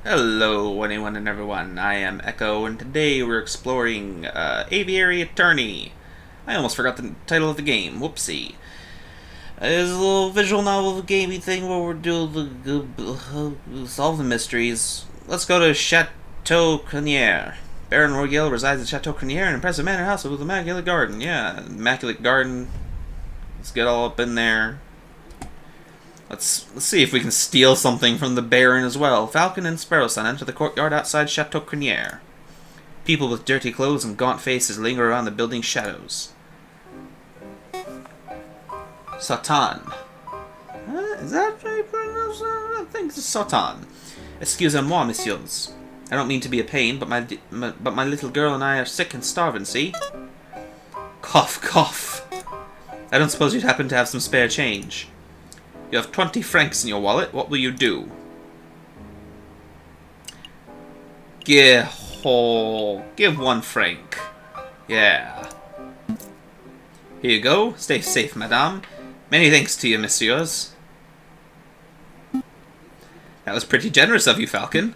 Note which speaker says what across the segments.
Speaker 1: Hello, anyone and everyone. I am Echo, and today we're exploring Aviary Attorney. I almost forgot the title of the game. Whoopsie. It's a little visual novel gamey thing where we're doing solve the mysteries. Let's go to Chateau Crenier. Baron Rorgueil resides at Chateau Crenier, an impressive manor house with an immaculate garden. Yeah, immaculate garden. Let's get all up in there. Let's see if we can steal something from the Baron as well. Falcon and Sparrowson enter the courtyard outside Chateau Crenier. People with dirty clothes and gaunt faces linger around the building's shadows. Satan. Is that right? I think it's Satan. Excusez-moi, messieurs. I don't mean to be a pain, but my little girl and I are sick and starving, see? Cough, cough. I don't suppose you'd happen to have some spare change. You have 20 francs in your wallet. What will you do? Give 1 franc. Yeah. Here you go. Stay safe, madame. Many thanks to you, messieurs. That was pretty generous of you, Falcon.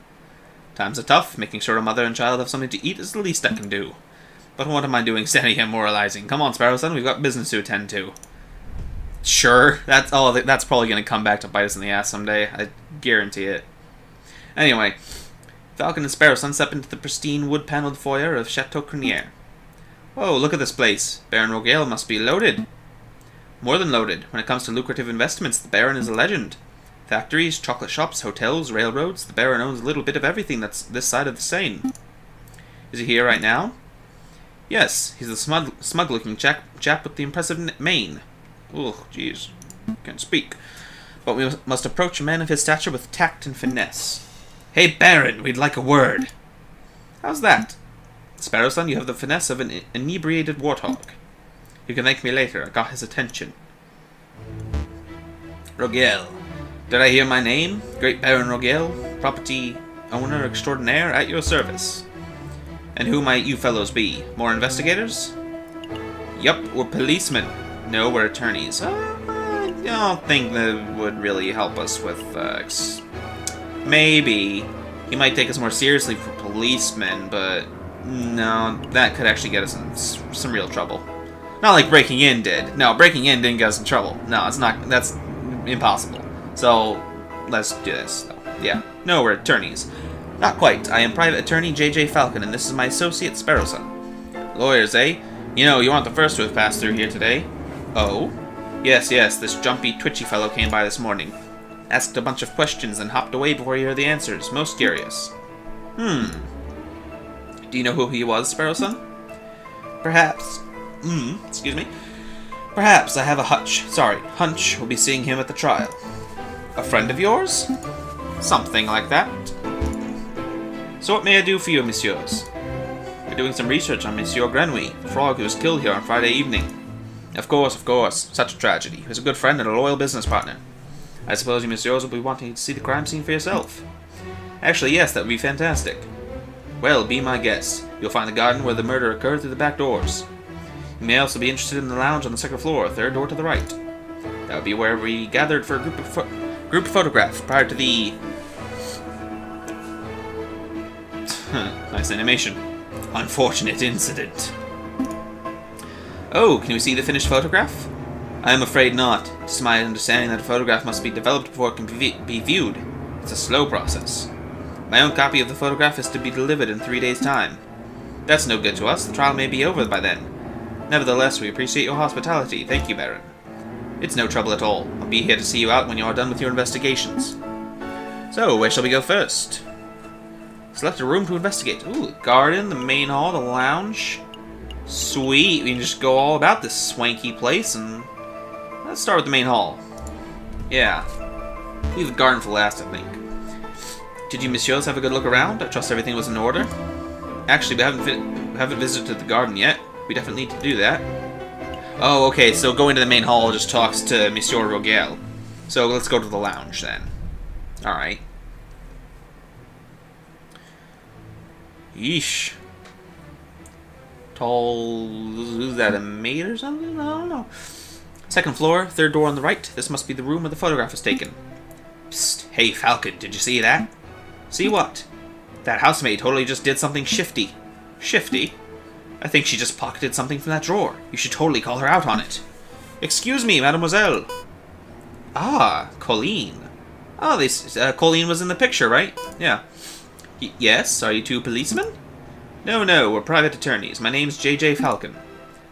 Speaker 1: Times are tough. Making sure a mother and child have something to eat is the least I can do. But what am I doing standing here moralizing? Come on, Sparrowson. We've got business to attend to. Sure, that's probably going to come back to bite us in the ass someday. I guarantee it. Anyway, Falcon and Sparrowson step into the pristine wood-paneled foyer of Chateau Crenier. Whoa, look at this place. Baron Rorgueil must be loaded. More than loaded. When it comes to lucrative investments, the Baron is a legend. Factories, chocolate shops, hotels, railroads. The Baron owns a little bit of everything that's this side of the Seine. Is he here right now? Yes, he's the smug-looking chap with the impressive mane. Oh, jeez. Can't speak. But we must approach a man of his stature with tact and finesse. Hey, Baron, we'd like a word. How's that? Sparrowson, you have the finesse of an inebriated warthog. You can thank me later. I got his attention. Rorgueil. Did I hear my name? Great Baron Rorgueil, property owner extraordinaire, at your service. And who might you fellows be? More investigators? Yup, we're policemen. No, we're attorneys. I don't think that would really help us with, maybe. He might take us more seriously for policemen, but no, that could actually get us in some real trouble. Not like breaking in did. No, breaking in didn't get us in trouble. No, it's not. That's impossible. So, let's do this. Yeah. No, we're attorneys. Not quite. I am private attorney Jayjay Falcon, and this is my associate Sparrowson. Lawyers, eh? You know, you aren't the first to have passed through here today. Oh? Yes, this jumpy, twitchy fellow came by this morning. Asked a bunch of questions and hopped away before he heard the answers. Most curious. Do you know who he was, Sparrowson? Perhaps. Excuse me. Perhaps I have a hunch we'll be seeing him at the trial. A friend of yours? Something like that. So what may I do for you, messieurs? We're doing some research on Monsieur Grandville, the frog who was killed here on Friday evening. Of course. Such a tragedy. He was a good friend and a loyal business partner. I suppose you messieurs will be wanting to see the crime scene for yourself. Actually, yes, that would be fantastic. Well, be my guest. You'll find the garden where the murder occurred through the back doors. You may also be interested in the lounge on the second floor, third door to the right. That would be where we gathered for a group photograph prior to the... nice animation. Unfortunate incident. Oh, can we see the finished photograph? I am afraid not. It's my understanding that a photograph must be developed before it can be viewed. It's a slow process. My own copy of the photograph is to be delivered in 3 days' time. That's no good to us. The trial may be over by then. Nevertheless, we appreciate your hospitality. Thank you, Baron. It's no trouble at all. I'll be here to see you out when you are done with your investigations. So, where shall we go first? Select a room to investigate. Ooh, the garden, the main hall, the lounge. Sweet, we can just go all about this swanky place, and let's start with the main hall. Yeah. Leave the garden for last, I think. Did you messieurs have a good look around? I trust everything was in order. Actually, we haven't visited the garden yet. We definitely need to do that. Oh, okay, so going to the main hall just talks to Monsieur Rorgueil. So let's go to the lounge, then. Alright. Yeesh. Tall... Is that a maid or something? I don't know. Second floor, third door on the right. This must be the room where the photograph was taken. Psst. Hey, Falcon, did you see that? See what? That housemaid totally just did something shifty. Shifty? I think she just pocketed something from that drawer. You should totally call her out on it. Excuse me, mademoiselle. Ah, Colleen. Oh, Colleen was in the picture, right? Yeah. Yes? Are you two policemen? No, we're private attorneys. My name's Jayjay Falcon.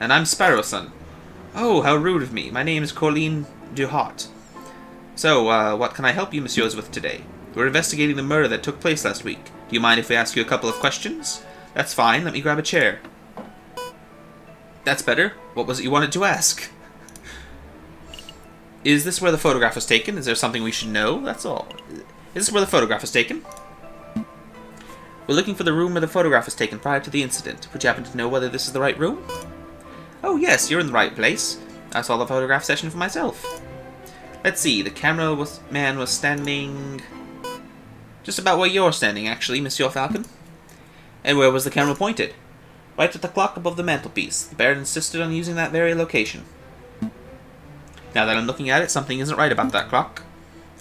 Speaker 1: And I'm Sparrowson. Oh, how rude of me. My name is Colleen Duhot. So, what can I help you messieurs with today? We're investigating the murder that took place last week. Do you mind if we ask you a couple of questions? That's fine. Let me grab a chair. That's better. What was it you wanted to ask? Is this where the photograph was taken? Is there something we should know? That's all. Is this where the photograph was taken? We're looking for the room where the photograph was taken prior to the incident. Would you happen to know whether this is the right room? Oh yes, you're in the right place. I saw the photograph session for myself. Let's see, the man was standing just about where you're standing, actually, Monsieur Falcon. And where was the camera pointed? Right at the clock above the mantelpiece. The Baron insisted on using that very location. Now that I'm looking at it, something isn't right about that clock.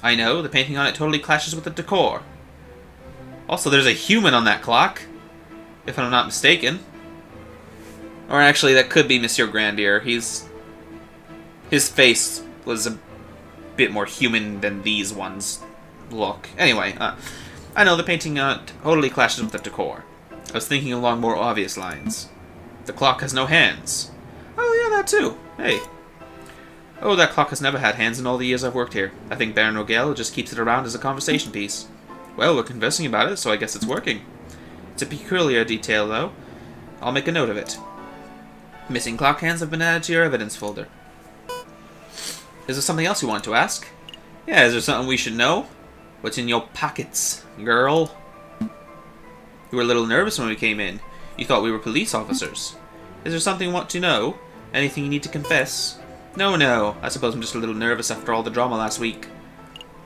Speaker 1: I know, the painting on it totally clashes with the decor. Also, there's a human on that clock, if I'm not mistaken. Or actually, that could be Monsieur Grandier. His face was a bit more human than these ones look. Anyway, I know the painting totally clashes with the decor. I was thinking along more obvious lines. The clock has no hands. Oh yeah, that too. Hey. Oh, that clock has never had hands in all the years I've worked here. I think Baron Rorgueil just keeps it around as a conversation piece. Well, we're conversing about it, so I guess it's working. It's a peculiar detail, though. I'll make a note of it. Missing clock hands have been added to your evidence folder. Is there something else you want to ask? Yeah, is there something we should know? What's in your pockets, girl? You were a little nervous when we came in. You thought we were police officers. Is there something you want to know? Anything you need to confess? No. I suppose I'm just a little nervous after all the drama last week.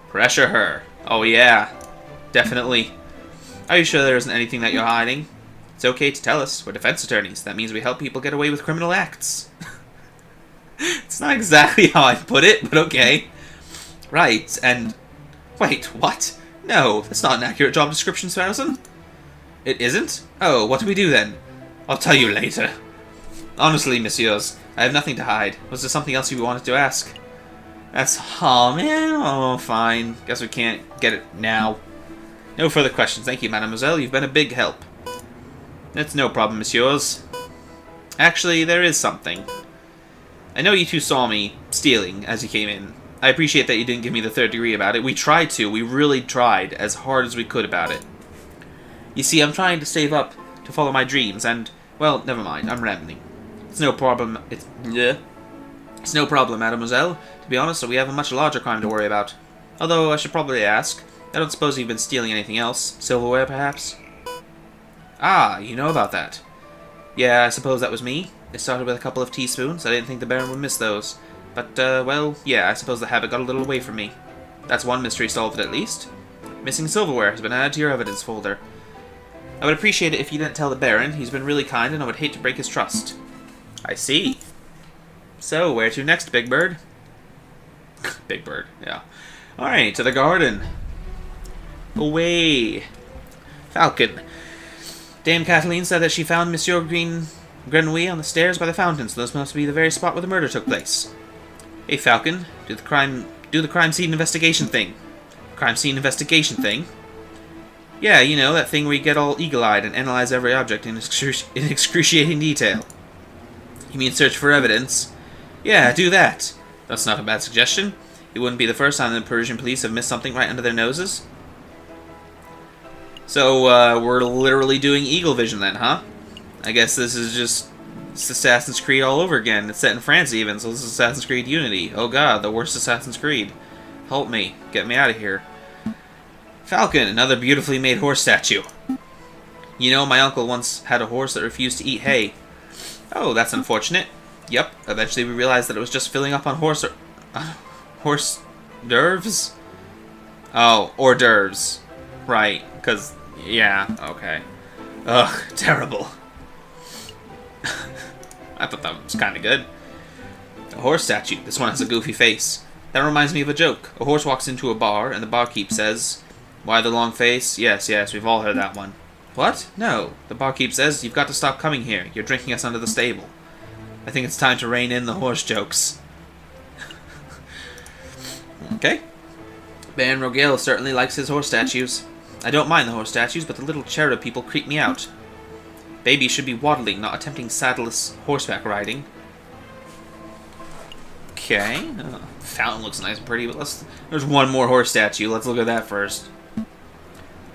Speaker 1: Pressure her. Oh yeah. Definitely. Are you sure there isn't anything that you're hiding? It's okay to tell us. We're defense attorneys. That means we help people get away with criminal acts. It's not exactly how I put it, but okay. Right, and... Wait, what? No, that's not an accurate job description, Sparrowson. It isn't? Oh, what do we do then? I'll tell you later. Honestly, messieurs, I have nothing to hide. Was there something else you wanted to ask? That's... Oh, man. Oh, fine. Guess we can't get it now. No further questions. Thank you, mademoiselle. You've been a big help. It's no problem, messieurs. Actually, there is something. I know you two saw me stealing as you came in. I appreciate that you didn't give me the third degree about it. We tried to. We really tried as hard as we could about it. You see, I'm trying to save up to follow my dreams, and... Well, never mind. I'm rambling. It's no problem. It's no problem, mademoiselle. To be honest, we have a much larger crime to worry about. Although, I should probably ask. I don't suppose you've been stealing anything else? Silverware, perhaps? Ah, you know about that. Yeah, I suppose that was me. It started with a couple of teaspoons. I didn't think the Baron would miss those. But, well, yeah, I suppose the habit got a little away from me. That's one mystery solved, at least. Missing silverware has been added to your evidence folder. I would appreciate it if you didn't tell the Baron. He's been really kind, and I would hate to break his trust. I see. So, where to next, Big Bird? Big Bird, yeah. Alright, to the garden. Away. Falcon. Dame Kathleen said that she found Monsieur Grandville on the stairs by the fountain, so this must be the very spot where the murder took place. Hey, Falcon, do the crime scene investigation thing. Crime scene investigation thing? Yeah, you know, that thing where you get all eagle-eyed and analyze every object in excruciating detail. You mean search for evidence? Yeah, do that. That's not a bad suggestion. It wouldn't be the first time the Parisian police have missed something right under their noses. So, we're literally doing eagle vision then, huh? I guess this is just Assassin's Creed all over again. It's set in France even, so this is Assassin's Creed Unity. Oh god, the worst Assassin's Creed. Help me. Get me out of here. Falcon, another beautifully made horse statue. You know, my uncle once had a horse that refused to eat hay. Oh, that's unfortunate. Yep, eventually we realized that it was just filling up on horse d'oeuvres? Oh, hors d'oeuvres. Right, because, yeah, okay. Ugh, terrible. I thought that was kind of good. A horse statue. This one has a goofy face. That reminds me of a joke. A horse walks into a bar, and the barkeep says, Why the long face? Yes, we've all heard that one. What? No. The barkeep says you've got to stop coming here. You're drinking us under the stable. I think it's time to rein in the horse jokes. Okay. Baron Rorgueil certainly likes his horse statues. I don't mind the horse statues, but the little cherub people creep me out. Babies should be waddling, not attempting saddleless horseback riding. Okay. Fountain looks nice and pretty, but there's one more horse statue. Let's look at that first.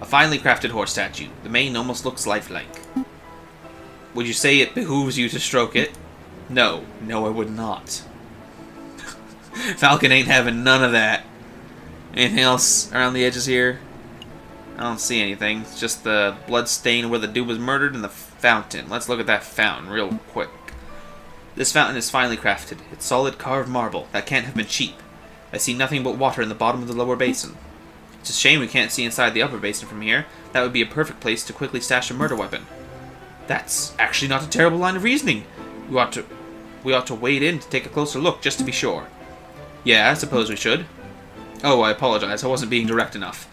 Speaker 1: A finely crafted horse statue. The mane almost looks lifelike. Would you say it behooves you to stroke it? No. No, I would not. Falcon ain't having none of that. Anything else around the edges here? I don't see anything. It's just the blood stain where the dude was murdered and the fountain. Let's look at that fountain real quick. This fountain is finely crafted. It's solid carved marble. That can't have been cheap. I see nothing but water in the bottom of the lower basin. It's a shame we can't see inside the upper basin from here. That would be a perfect place to quickly stash a murder weapon. That's actually not a terrible line of reasoning. We ought to wade in to take a closer look, just to be sure. Yeah, I suppose we should. Oh, I apologize. I wasn't being direct enough.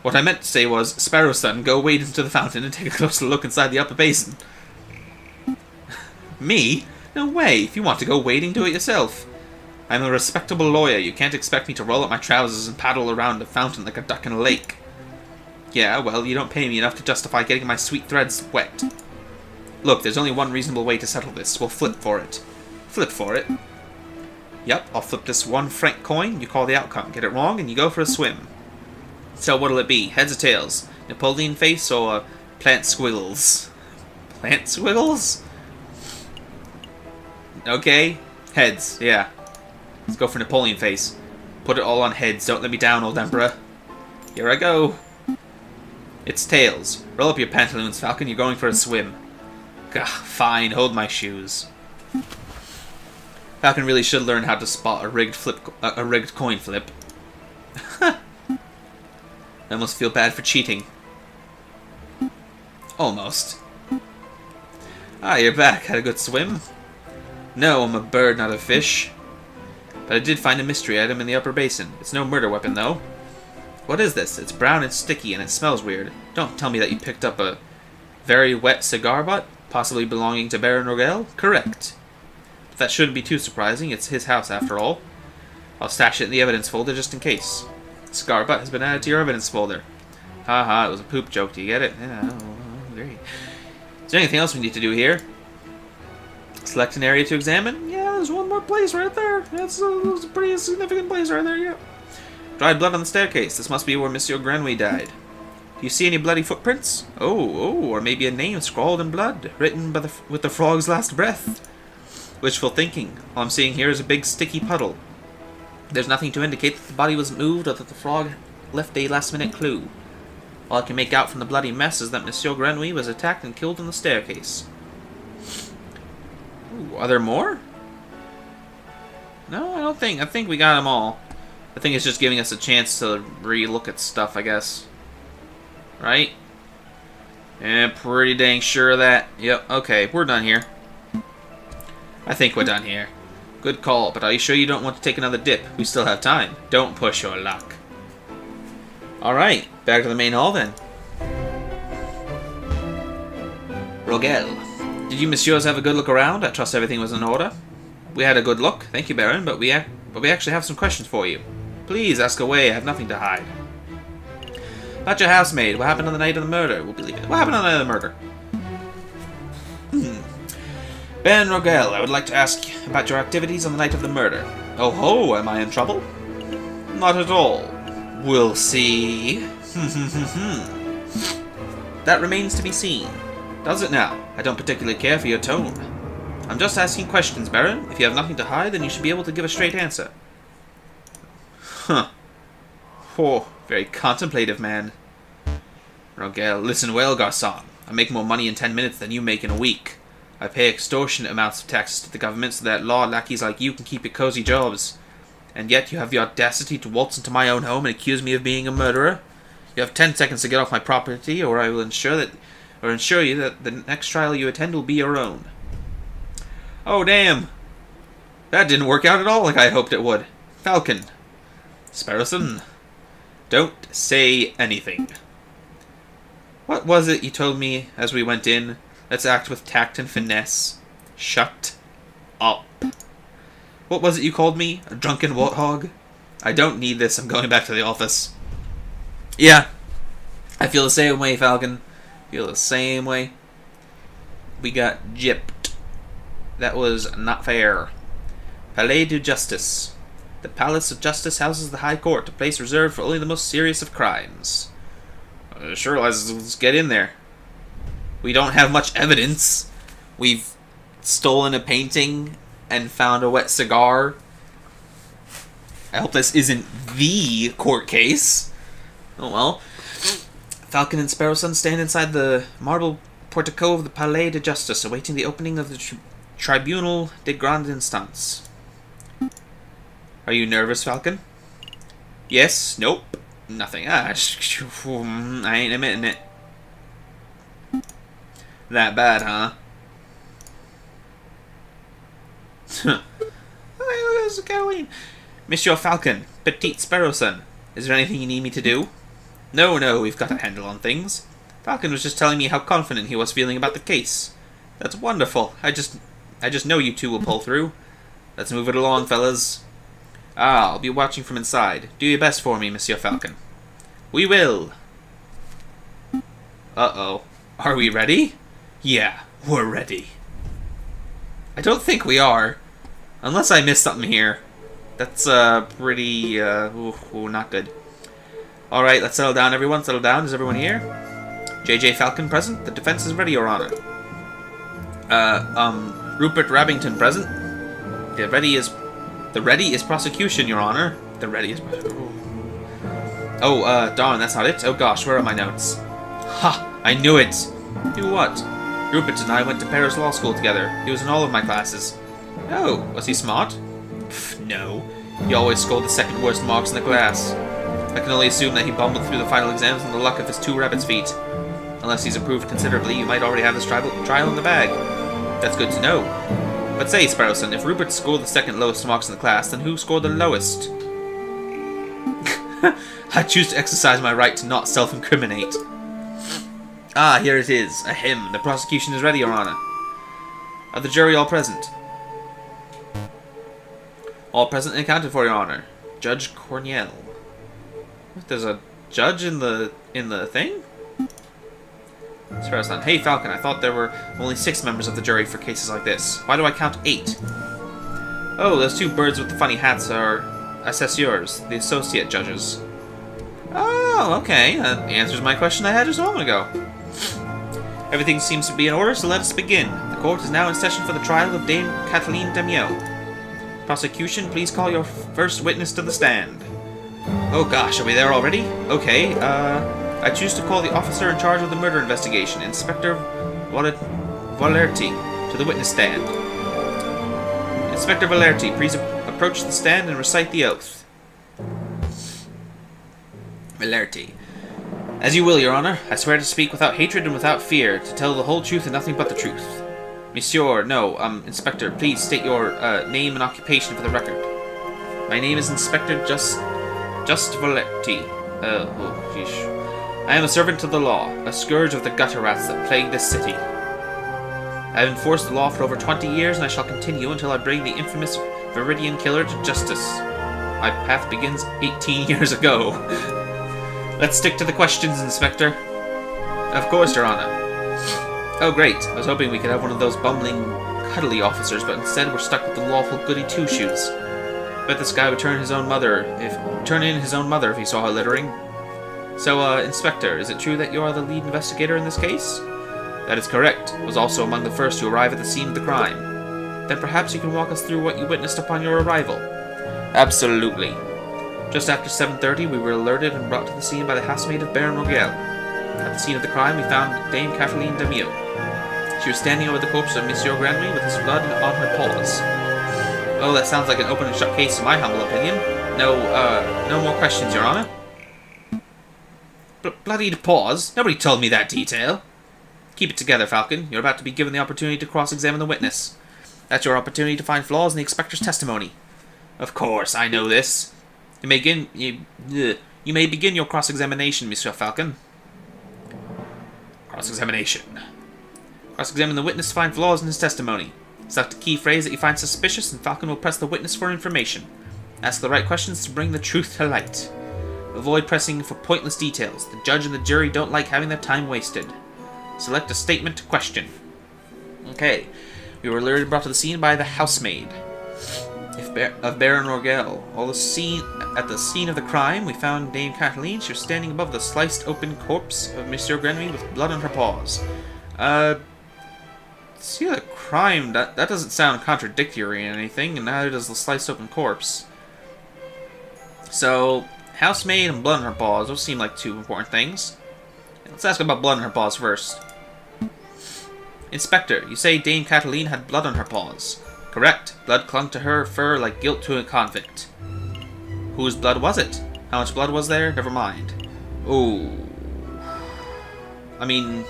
Speaker 1: What I meant to say was, Sparrowson, go wade into the fountain and take a closer look inside the upper basin. Me? No way. If you want to go wading, do it yourself. I'm a respectable lawyer. You can't expect me to roll up my trousers and paddle around a fountain like a duck in a lake. Yeah, well, you don't pay me enough to justify getting my sweet threads wet. Look, there's only one reasonable way to settle this. We'll flip for it. Flip for it? Yep, I'll flip this 1 franc coin, you call the outcome. Get it wrong, and you go for a swim. So what'll it be? Heads or tails? Napoleon face or plant squiggles? Plant squiggles? Okay. Heads, yeah. Let's go for Napoleon face. Put it all on heads. Don't let me down, old emperor. Here I go. It's tails. Roll up your pantaloons, Falcon. You're going for a swim. Gah, fine. Hold my shoes. Falcon really should learn how to spot a rigged coin flip. I almost feel bad for cheating. Almost. Ah, you're back. Had a good swim? No, I'm a bird, not a fish. But I did find a mystery item in the upper basin. It's no murder weapon, though. What is this? It's brown and sticky, and it smells weird. Don't tell me that you picked up a very wet cigar butt, possibly belonging to Baron Rorgueil? Correct. But that shouldn't be too surprising. It's his house, after all. I'll stash it in the evidence folder just in case. The cigar butt has been added to your evidence folder. Haha, it was a poop joke. Do you get it? Yeah, great. Is there anything else we need to do here? Select an area to examine? Yeah, there's one more place right there. That's a pretty significant place right there, yeah. Dried blood on the staircase. This must be where Monsieur Grandville died. Do you see any bloody footprints? Oh, or maybe a name scrawled in blood, written by with the frog's last breath. Wishful thinking. All I'm seeing here is a big sticky puddle. There's nothing to indicate that the body was moved or that the frog left a last-minute clue. All I can make out from the bloody mess is that Monsieur Grandville was attacked and killed on the staircase. Ooh, are there more? No, I don't think. I think we got them all. I think it's just giving us a chance to re-look at stuff, I guess. Right? Yeah, pretty dang sure of that. Yep, okay, we're done here. I think we're done here. Good call, but are you sure you don't want to take another dip? We still have time. Don't push your luck. Alright, back to the main hall then. Rorgueil. Did you messieurs have a good look around? I trust everything was in order. We had a good look, thank you, Baron, but we actually have some questions for you. Please, ask away, I have nothing to hide. About your housemaid, what happened on the night of the murder? We'll believe it. What happened on the night of the murder? Baron Rorgueil, I would like to ask about your activities on the night of the murder. Oh ho, am I in trouble? Not at all. We'll see. That remains to be seen. Does it now? I don't particularly care for your tone. I'm just asking questions, Baron. If you have nothing to hide, then you should be able to give a straight answer. Huh. Oh, very contemplative man. Rorgueil, listen well, garçon. I make more money in 10 minutes than you make in a week. I pay extortionate amounts of taxes to the government so that law lackeys like you can keep your cozy jobs. And yet you have the audacity to waltz into my own home and accuse me of being a murderer? You have 10 seconds to get off my property, or I will ensure you that the next trial you attend will be your own. Oh, damn. That didn't work out at all like I hoped it would. Falcon. Sparrowson. Don't say anything. What was it you told me as we went in? Let's act with tact and finesse. Shut up. What was it you called me? A drunken warthog? I don't need this. I'm going back to the office. Yeah. I feel the same way, Falcon. Feel the same way. We got gypped. That was not fair. Palais de Justice. The Palace of Justice houses the High Court, a place reserved for only the most serious of crimes. Sure, let's get in there. We don't have much evidence. We've stolen a painting and found a wet cigar. I hope this isn't the court case. Oh well. Falcon and Sparrowson stand inside the marble portico of the Palais de Justice, awaiting the opening of the Tribunal de Grande Instance. Are you nervous, Falcon? Yes. Nope. Nothing. I ain't admitting it. That bad, huh? How's it going? Monsieur Falcon, Petite Sparrowson, is there anything you need me to do? No, we've got a handle on things. Falcon was just telling me how confident he was feeling about the case. That's wonderful. I just know you two will pull through. Let's move it along, fellas. I'll be watching from inside. Do your best for me, Monsieur Falcon. We will. Uh-oh. Are we ready? Yeah, we're ready. I don't think we are. Unless I missed something here. That's, pretty, not good. Alright, let's settle down, everyone. Settle down. Is everyone here? Jayjay Falcon present. The defense is ready, Your Honor. Rupert Rabington present. The ready is prosecution, Your Honor. The ready is... Oh, darn, that's not it. Oh gosh, where are my notes? Ha! I knew it! Knew what? Rupert and I went to Paris Law School together. He was in all of my classes. Oh, was he smart? Pff, no. He always scored the second worst marks in the class. I can only assume that he bumbled through the final exams on the luck of his two rabbit's feet. Unless he's improved considerably, you might already have this trial in the bag. That's good to know. But say, Sparrowson, if Rupert scored the second lowest marks in the class, then who scored the lowest? I choose to exercise my right to not self-incriminate. Ah, here it is. Ahem. The prosecution is ready, Your Honor. Are the jury all present? All present and accounted for, Your Honor. Judge Cornell. What, there's a judge in the thing? Sparrowson. Hey, Falcon, I thought there were only 6 members of the jury for cases like this. Why do I count 8? Oh, those 2 birds with the funny hats are assessors, the associate judges. Oh, okay. That answers my question I had just a moment ago. Everything seems to be in order, so let us begin. The court is now in session for the trial of Dame Kathleen Damiot. Prosecution, please call your first witness to the stand. Oh gosh, are we there already? Okay, I choose to call the officer in charge of the murder investigation, Inspector Valerti, to the witness stand. Inspector Valerti, please approach the stand and recite the oath. Valerti. As you will, Your Honor. I swear to speak without hatred and without fear, to tell the whole truth and nothing but the truth. Inspector, please state your name and occupation for the record. My name is Inspector Just Valerti. I am a servant of the law, a scourge of the gutter rats that plague this city. I have enforced the law for over 20 years, and I shall continue until I bring the infamous Viridian killer to justice. My path begins 18 years ago. Let's stick to the questions, Inspector. Of course, Your Honor. Oh, great. I was hoping we could have one of those bumbling, cuddly officers, but instead we're stuck with the lawful goody two-shoes. Bet this guy would turn in his own mother if he saw her littering. So, Inspector, is it true that you are the lead investigator in this case? That is correct. I was also among the first to arrive at the scene of the crime. Then perhaps you can walk us through what you witnessed upon your arrival. Absolutely. Just after 7:30, we were alerted and brought to the scene by the housemaid of Baron Rorgueil. At the scene of the crime, we found Dame Kathleen Damiot. She was standing over the corpse of Monsieur Grandville with his blood on her paws. Oh, that sounds like an open and shut case in my humble opinion. No more questions, Your Honor. Bloodied paws? Nobody told me that detail. Keep it together, Falcon. You're about to be given the opportunity to cross-examine the witness. That's your opportunity to find flaws in the inspector's testimony. Of course, I know this. You You may begin your cross-examination, Monsieur Falcon. Cross-examination. Cross-examine the witness to find flaws in his testimony. Select a key phrase that you find suspicious, and Falcon will press the witness for information. Ask the right questions to bring the truth to light. Avoid pressing for pointless details. The judge and the jury don't like having their time wasted. Select a statement to question. Okay. We were alerted brought to the scene by the housemaid of Baron Rorgueil. At the scene of the crime, we found Dame Kathleen. She was standing above the sliced open corpse of Monsieur Grandville with blood on her paws. See the crime, that doesn't sound contradictory or anything, and neither does the sliced open corpse. So, housemaid and blood on her paws, those seem like two important things. Let's ask about blood on her paws first. Inspector, you say Dame Kathleen had blood on her paws. Correct. Blood clung to her fur like guilt to a convict. Whose blood was it? How much blood was there? Never mind. Ooh. I mean...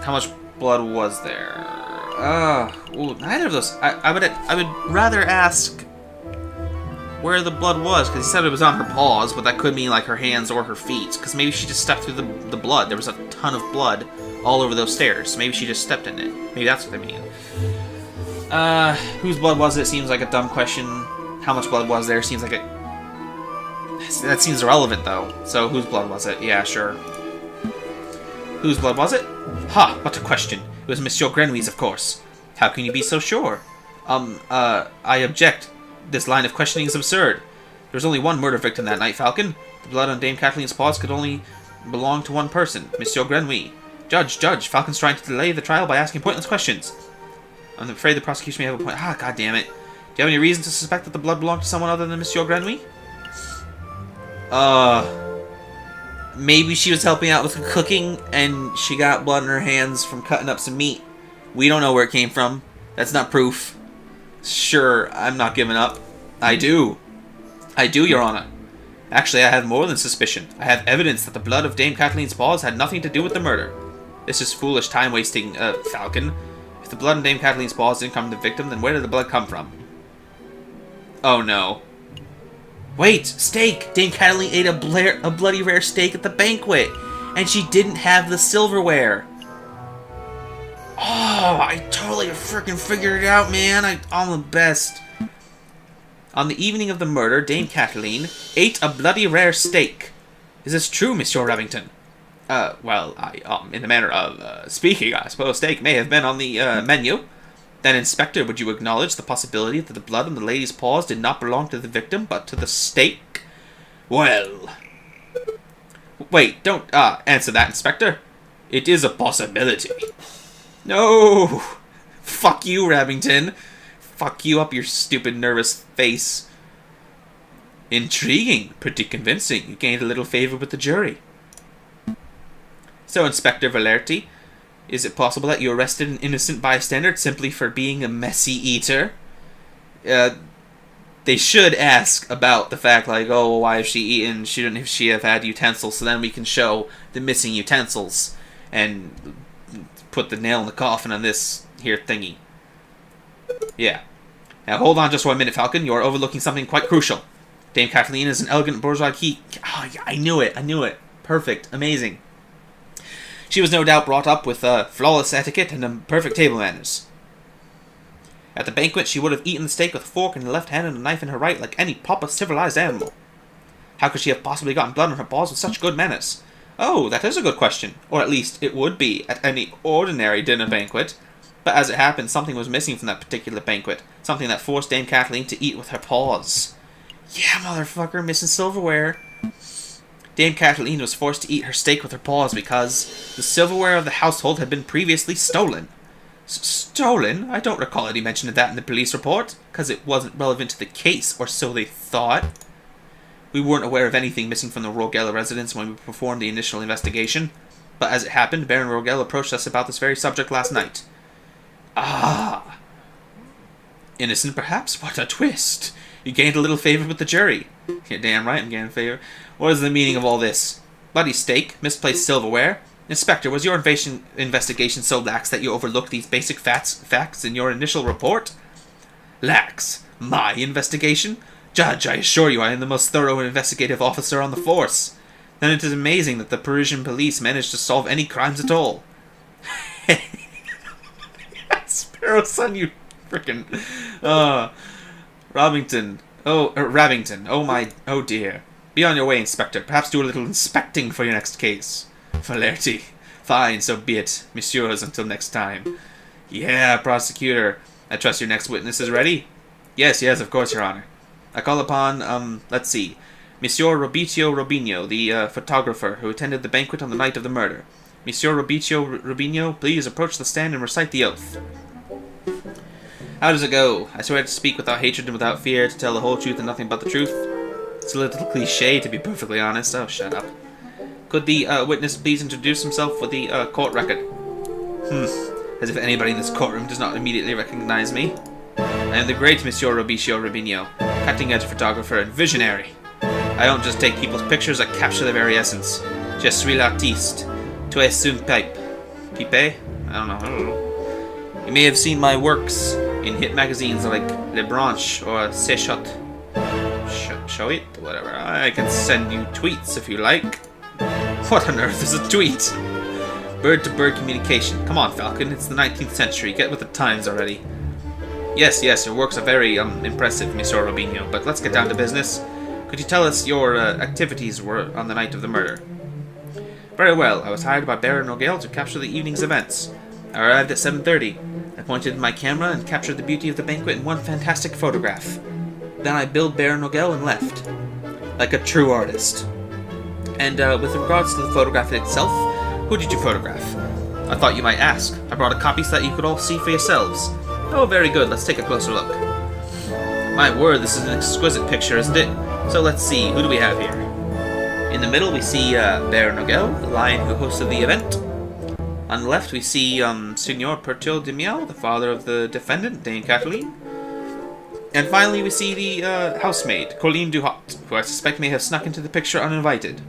Speaker 1: How much blood was there? Ooh, neither of those. I would rather ask where the blood was, because he said it was on her paws, but that could mean like her hands or her feet, because maybe she just stepped through the blood. There was a ton of blood all over those stairs, so maybe she just stepped in it. Maybe that's what they mean. Whose blood was it? Seems like a dumb question. How much blood was there? Seems like that seems irrelevant, though. So, whose blood was it? Yeah, sure. Whose blood was it? Ha! What a question. It was Monsieur Grenouille's, of course. How can you be so sure? I object. This line of questioning is absurd. There was only one murder victim that night, Falcon. The blood on Dame Kathleen's paws could only belong to one person, Monsieur Grenouille. Judge, Falcon's trying to delay the trial by asking pointless questions. I'm afraid the prosecution may have a point. Ah, god damn it. Do you have any reason to suspect that the blood belonged to someone other than Monsieur Grenouille? Maybe she was helping out with the cooking, and she got blood in her hands from cutting up some meat. We don't know where it came from. That's not proof. Sure, I'm not giving up. I do, Your Honor. Actually, I have more than suspicion. I have evidence that the blood of Dame Kathleen's paws had nothing to do with the murder. This is foolish time-wasting, Falcon. If the blood on Dame Kathleen's paws didn't come from the victim, then where did the blood come from? Oh no. Wait! Steak! Dame Kathleen ate a bloody rare steak at the banquet! And she didn't have the silverware! Oh, I totally freaking figured it out, man! I'm the best! On the evening of the murder, Dame Kathleen ate a bloody rare steak. Is this true, Monsieur Remington? Well, in the manner of speaking, I suppose steak may have been on the menu. Then, Inspector, would you acknowledge the possibility that the blood on the lady's paws did not belong to the victim, but to the steak? Well... Wait, don't answer that, Inspector. It is a possibility. No! Fuck you, Remington. Fuck you up your stupid, nervous face. Intriguing. Pretty convincing. You gained a little favor with the jury. So, Inspector Valerti, is it possible that you arrested an innocent bystander simply for being a messy eater? They should ask about the fact, like, oh, well, why has she eaten? Shouldn't she have had utensils? So then we can show the missing utensils and put the nail in the coffin on this here thingy. Yeah. Now, hold on just 1 minute, Falcon. You are overlooking something quite crucial. Dame Kathleen is an elegant bourgeois key. Oh, yeah, I knew it. Perfect. Amazing. She was no doubt brought up with flawless etiquette and perfect table manners. At the banquet, she would have eaten the steak with a fork in her left hand and a knife in her right like any proper civilized animal. How could she have possibly gotten blood on her paws with such good manners? Oh, that is a good question. Or at least, it would be at any ordinary dinner banquet. But as it happened, something was missing from that particular banquet. Something that forced Dame Kathleen to eat with her paws. Yeah, motherfucker, missing silverware. Dame Kathleen was forced to eat her steak with her paws because the silverware of the household had been previously stolen. Stolen? I don't recall any mention of that in the police report, because it wasn't relevant to the case, or so they thought. We weren't aware of anything missing from the Rorgueil residence when we performed the initial investigation, but as it happened, Baron Rorgueil approached us about this very subject last night. Ah! Innocent, perhaps? What a twist! You gained a little favor with the jury. You're damn right I'm gaining favor. What is the meaning of all this? Bloody steak, misplaced silverware. Inspector, was your investigation so lax that you overlooked these basic facts in your initial report? Lax? My investigation? Judge, I assure you I am the most thorough and investigative officer on the force. Then it is amazing that the Parisian police managed to solve any crimes at all. Sparrowson, you frickin'... Robington. Rabington. Oh dear. Be on your way, Inspector. Perhaps do a little inspecting for your next case. Valerty. Fine, so be it. Messieurs, until next time. Yeah, prosecutor. I trust your next witness is ready? Yes, of course, Your Honor. I call upon, let's see, Monsieur Robinho, the photographer who attended the banquet on the night of the murder. Monsieur Robinho, please approach the stand and recite the oath. How does it go? I swear to speak without hatred and without fear, to tell the whole truth and nothing but the truth. It's a little cliché, to be perfectly honest. Oh, shut up. Could the witness please introduce himself for the court record? As if anybody in this courtroom does not immediately recognize me. I am the great Monsieur Robinho, cutting-edge photographer and visionary. I don't just take people's pictures, I capture their very essence. Je suis l'artiste. Tu es un pipe. Pipe? I don't know. You may have seen my works in hit magazines like Le Branche or C'est Shot. Show it? Whatever. I can send you tweets if you like. What on earth is a tweet? Bird-to-bird communication. Come on, Falcon. It's the 19th century. Get with the times already. Yes, your works are very impressive, Monsieur Robinho, but let's get down to business. Could you tell us your activities were on the night of the murder? Very well. I was hired by Baron Rorgueil to capture the evening's events. I arrived at 7:30. I pointed my camera and captured the beauty of the banquet in one fantastic photograph. Then I billed Baron Rorgueil and left. Like a true artist. And with regards to the photograph itself, who did you photograph? I thought you might ask. I brought a copy so that you could all see for yourselves. Oh, very good. Let's take a closer look. My word, this is an exquisite picture, isn't it? So let's see. Who do we have here? In the middle, we see Baron Rorgueil, the lion who hosted the event. On the left, we see Signor Pertil de Miel, the father of the defendant, Dame Kathleen. And finally, we see the housemaid, Colleen Duhot, who I suspect may have snuck into the picture uninvited.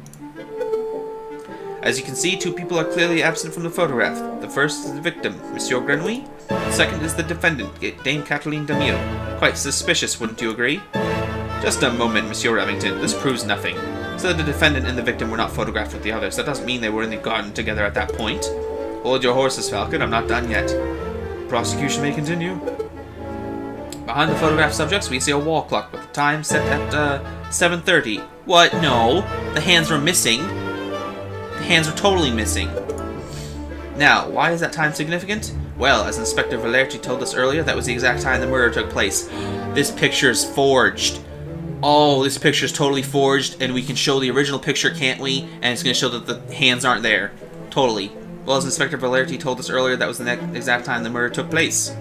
Speaker 1: As you can see, two people are clearly absent from the photograph. The first is the victim, Monsieur Grandville. The second is the defendant, Dame Kathleen de Miel. Quite suspicious, wouldn't you agree? Just a moment, Monsieur Remington. This proves nothing. So that the defendant and the victim were not photographed with the others. That doesn't mean they were in the garden together at that point. Hold your horses, Falcon. I'm not done yet. Prosecution may continue. Behind the photograph subjects, we see a wall clock with the time set at 7:30. What? No. The hands were missing. The hands were totally missing. Now, why is that time significant? Well, as Inspector Valerty told us earlier, that was the exact time the murder took place. This picture's forged. Oh, this picture's totally forged, and we can show the original picture, can't we? And it's going to show that the hands aren't there. Totally. Well, as Inspector Valerty told us earlier, that was the exact time the murder took place.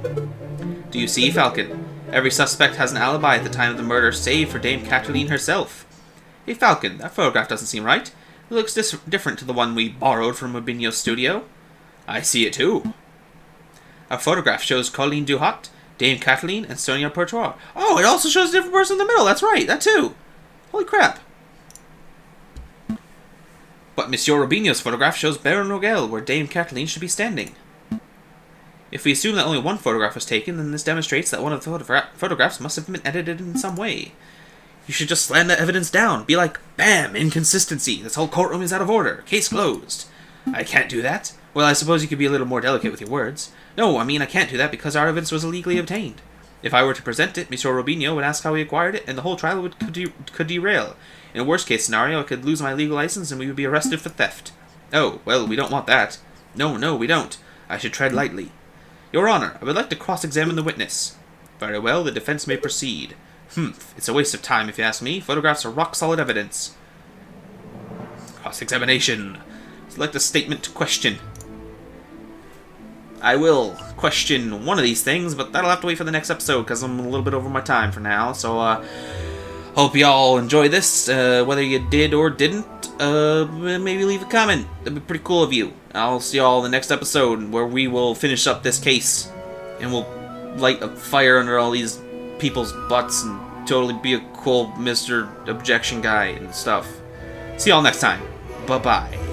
Speaker 1: Do you see, Falcon? Every suspect has an alibi at the time of the murder, save for Dame Kathleen herself. Hey, Falcon, that photograph doesn't seem right. It looks different to the one we borrowed from Robinho's studio. I see it too. Our photograph shows Colleen Duhot, Dame Kathleen, and Sonia Pertois. Oh, it also shows a different person in the middle. That's right, that too. Holy crap. But Monsieur Robinho's photograph shows Baron Rorgueil, where Dame Kathleen should be standing. If we assume that only one photograph was taken, then this demonstrates that one of the photographs must have been edited in some way. You should just slam that evidence down. Be like, bam, inconsistency. This whole courtroom is out of order. Case closed. I can't do that. Well, I suppose you could be a little more delicate with your words. No, I mean, I can't do that because our evidence was illegally obtained. If I were to present it, Monsieur Robinho would ask how we acquired it, and the whole trial could derail. In a worst-case scenario, I could lose my legal license and we would be arrested for theft. Oh, well, we don't want that. No, we don't. I should tread lightly. Your Honor, I would like to cross-examine the witness. Very well, the defense may proceed. It's a waste of time if you ask me. Photographs are rock-solid evidence. Cross-examination. Select a statement to question. I will question one of these things, but that'll have to wait for the next episode because I'm a little bit over my time for now. So, hope y'all enjoy this. Whether you did or didn't, maybe leave a comment. That'd be pretty cool of you. I'll see y'all in the next episode where we will finish up this case and we'll light a fire under all these people's butts and totally be a cool Mr. Objection guy and stuff. See y'all next time. Bye-bye.